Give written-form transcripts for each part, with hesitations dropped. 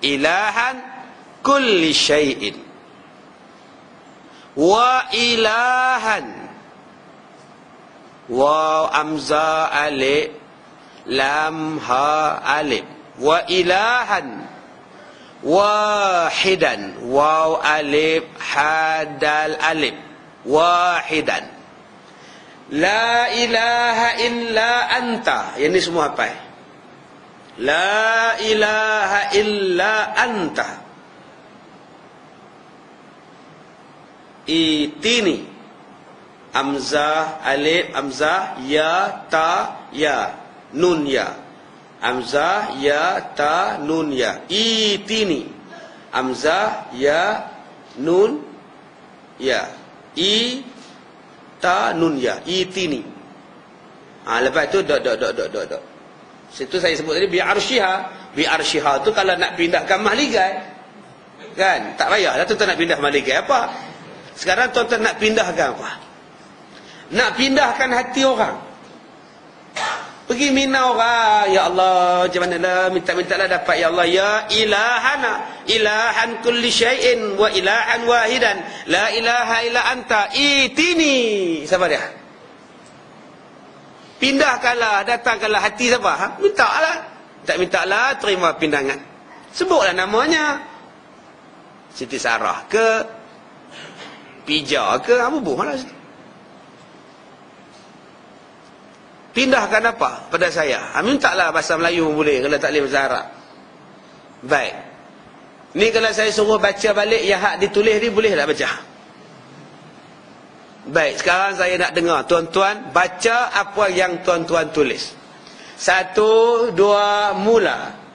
ilahan kulli syai'in. Wa ilahan, waw amza alif lam ha alif, wa ilahan wahidan, waw alif ha dal alif, wahidan. La ilaha illa anta. Yang ni semua apa? La ilaha illa anta. Itini. Hamzah, alif, hamzah, ya, ta, ya, nun, ya. Hamzah, ya, ta, nun, ya. Itini. Hamzah, ya, nun, ya. Ta, nun, ya. Itini. Lepas tu dot. Situ saya sebut tadi bi'arsyiha. Bi'arsyiha tu kalau nak pindahkan mahligai, kan? Tak payahlah tuan-tuan nak pindah mahligai apa. Sekarang tuan-tuan nak pindahkan apa? Nak pindahkan hati orang. Pergi mina orang, ya Allah, macam mana lah, minta-mintalah dapat, ya Allah, ya ilahana, ilahan kulli syai'in wa ilahan wahidan, la ilaha illa anta, itini. Siapa dia? Pindahkanlah, datangkanlah hati siapa? Mintalah. Tak mintalah, terima pindangan. Sebutlah namanya. Siti Sarah ke, Pija ke, bubuhlah situ. Pindahkan apa pada saya? Mintalah bahasa Melayu boleh, kalau tak boleh bahasa Arab. Baik. Ni kalau saya suruh baca balik yang hak ditulis ni, boleh tak baca? Baik, sekarang saya nak dengar tuan-tuan baca apa yang tuan-tuan tulis. 1, 2, mula.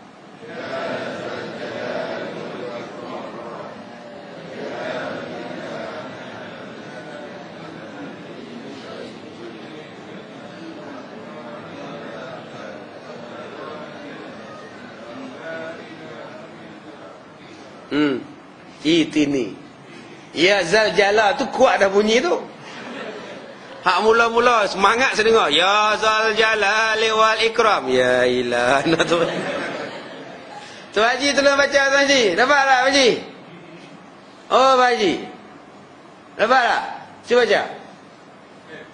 Itini. Ya zal jala tu kuat dah bunyi tu. Hak mula-mula semangat saya dengar. Ya zal jalali wal ikram. Ya ilah. Tu Haji tolong baca tu Haji. Dapat tak Haji? Oh Haji. Dapat tak? Cuba baca.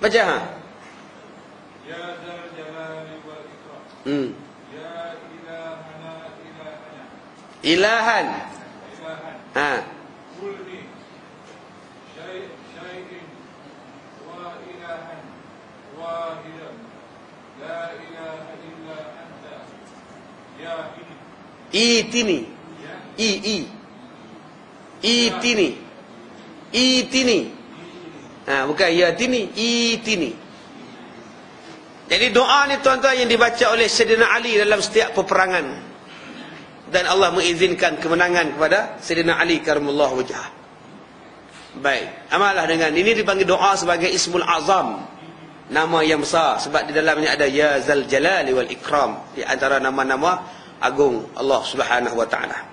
Baca ha. Ya zal jalali wal ikram. Ya ilahana ilahana. Ilahan. Kulli syai'in wa ilahan wahidan la ilaha illa anta ya itini. Itini. Bukan ya tini, itini. Jadi doa ni tuan-tuan yang dibaca oleh Sayyidina Ali dalam setiap peperangan. Dan Allah mengizinkan kemenangan kepada Sayyidina Ali karamallahu wajhah. Baik, amalah dengan ini dipanggil doa sebagai Ismul Azam, nama yang besar, sebab di dalamnya ada Ya Zal Jalali wal Ikram, di antara nama-nama agung Allah Subhanahu wa taala.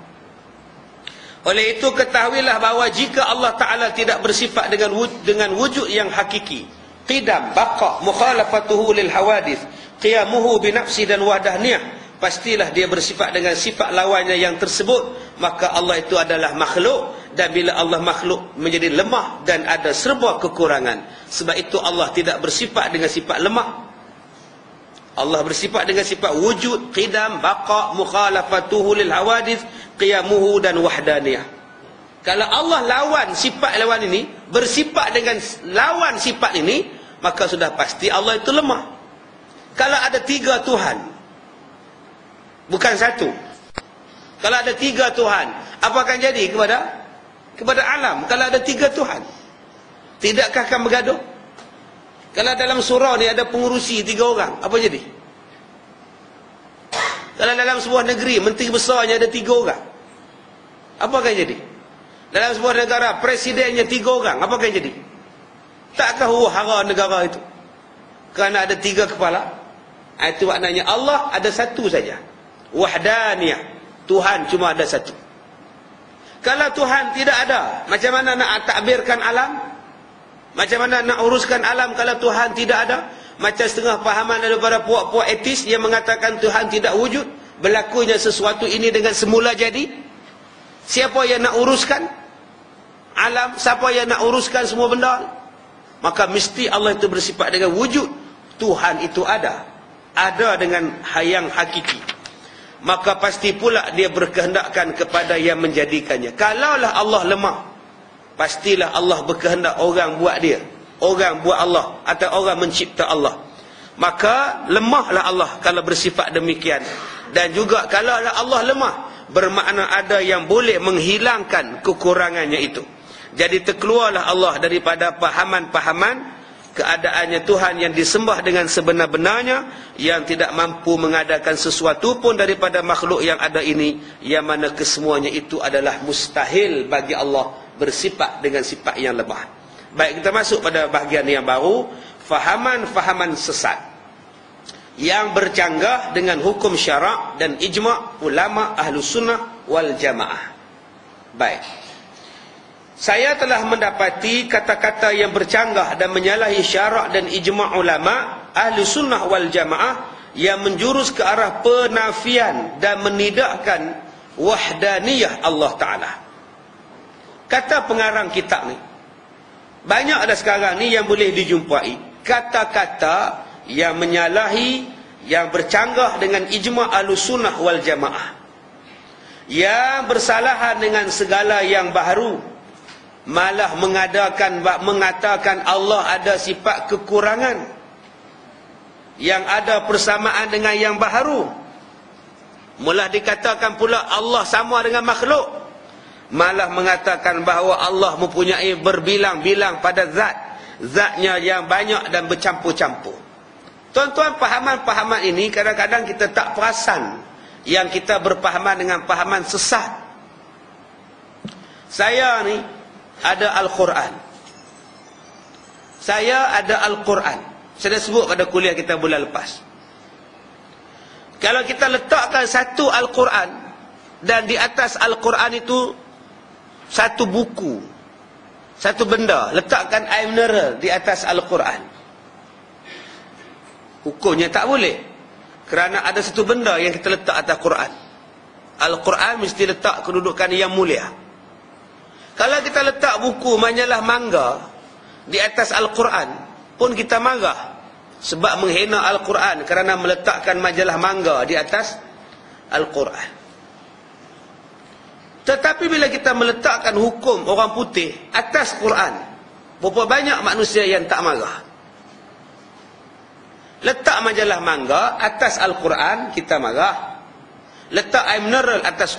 Oleh itu ketahuilah bahawa jika Allah Taala tidak bersifat dengan wujud yang hakiki, qidam, baqa, mukhalafatuhu lil hawadith, qiyamuhu bi nafsi dan wahdaniyah, pastilah dia bersifat dengan sifat lawannya yang tersebut, maka Allah itu adalah makhluk. Dan bila Allah makhluk menjadi lemah dan ada serba kekurangan. Sebab itu Allah tidak bersifat dengan sifat lemah. Allah bersifat dengan sifat wujud, qidam, baqa, mukhalafatuhu lil hawadith, qiyamuhu dan wahdaniyah. Kalau Allah lawan sifat lawan ini, bersifat dengan lawan sifat ini, maka sudah pasti Allah itu lemah. Kalau ada 3 Tuhan, bukan 1. Kalau ada 3 Tuhan, apa akan jadi kepada alam? Kalau ada 3 Tuhan, tidakkah akan bergaduh? Kalau dalam surau ni ada pengurusi 3 orang, apa jadi? Kalau dalam sebuah negeri menteri besarnya ada 3 orang, apa akan jadi? Dalam sebuah negara presidennya 3 orang, apa akan jadi? Takkah huru-hara negara itu kerana ada 3 kepala? Itu maknanya Allah ada 1 saja, wahdaniyah. Tuhan cuma ada 1. Kalau Tuhan tidak ada, macam mana nak takbirkan alam? Macam mana nak uruskan alam kalau Tuhan tidak ada? Macam setengah pahaman daripada puak-puak etis yang mengatakan Tuhan tidak wujud, berlakunya sesuatu ini dengan semula jadi. Siapa yang nak uruskan alam? Siapa yang nak uruskan semua benda? Maka mesti Allah itu bersifat dengan wujud. Tuhan itu ada dengan yang hakiki. Maka pasti pula dia berkehendakkan kepada yang menjadikannya. Kalaulah Allah lemah, pastilah Allah berkehendak orang buat dia, orang buat Allah, atau orang mencipta Allah. Maka lemahlah Allah kalau bersifat demikian. Dan juga kalaulah Allah lemah, bermakna ada yang boleh menghilangkan kekurangannya itu. Jadi terkeluarlah Allah daripada pahaman-pahaman keadaannya Tuhan yang disembah dengan sebenar-benarnya, yang tidak mampu mengadakan sesuatu pun daripada makhluk yang ada ini, yang mana kesemuanya itu adalah mustahil bagi Allah bersifat dengan sifat yang lemah. Baik, kita masuk pada bahagian yang baru, fahaman-fahaman sesat yang bercanggah dengan hukum syarak dan ijma' ulama Ahlus Sunnah wal Jamaah. Baik, saya telah mendapati kata-kata yang bercanggah dan menyalahi syarak dan ijma' ulama Ahlus Sunnah wal Jamaah yang menjurus ke arah penafian dan menidakkan wahdaniyah Allah Ta'ala. Kata pengarang kitab ni, banyak ada sekarang ni yang boleh dijumpai kata-kata yang menyalahi, yang bercanggah dengan ijma' Ahlus Sunnah wal Jamaah, yang bersalahan dengan segala yang baharu, malah mengatakan Allah ada sifat kekurangan, yang ada persamaan dengan yang baharu. Malah dikatakan pula Allah sama dengan makhluk, malah mengatakan bahawa Allah mempunyai berbilang-bilang pada zatnya yang banyak dan bercampur-campur. Tuan-tuan, pahaman-pahaman ini kadang-kadang kita tak perasan yang kita berpahaman dengan pahaman sesat. Saya ni ada Al-Quran. Saya ada Al-Quran. Saya dah sebut pada kuliah kita bulan lepas. Kalau kita letakkan satu Al-Quran, dan di atas Al-Quran itu satu buku, satu benda, letakkan air mineral di atas Al-Quran, hukumnya tak boleh. Kerana ada satu benda yang kita letak atas Quran. Al-Quran mesti letak kedudukan yang mulia. Kalau kita letak buku majalah mangga di atas Al-Quran pun kita marah, sebab menghina Al-Quran kerana meletakkan majalah mangga di atas Al-Quran. Tetapi bila kita meletakkan hukum orang putih atas Quran, berapa banyak manusia yang tak marah. Letak majalah mangga atas Al-Quran, kita marah. Letak air mineral atas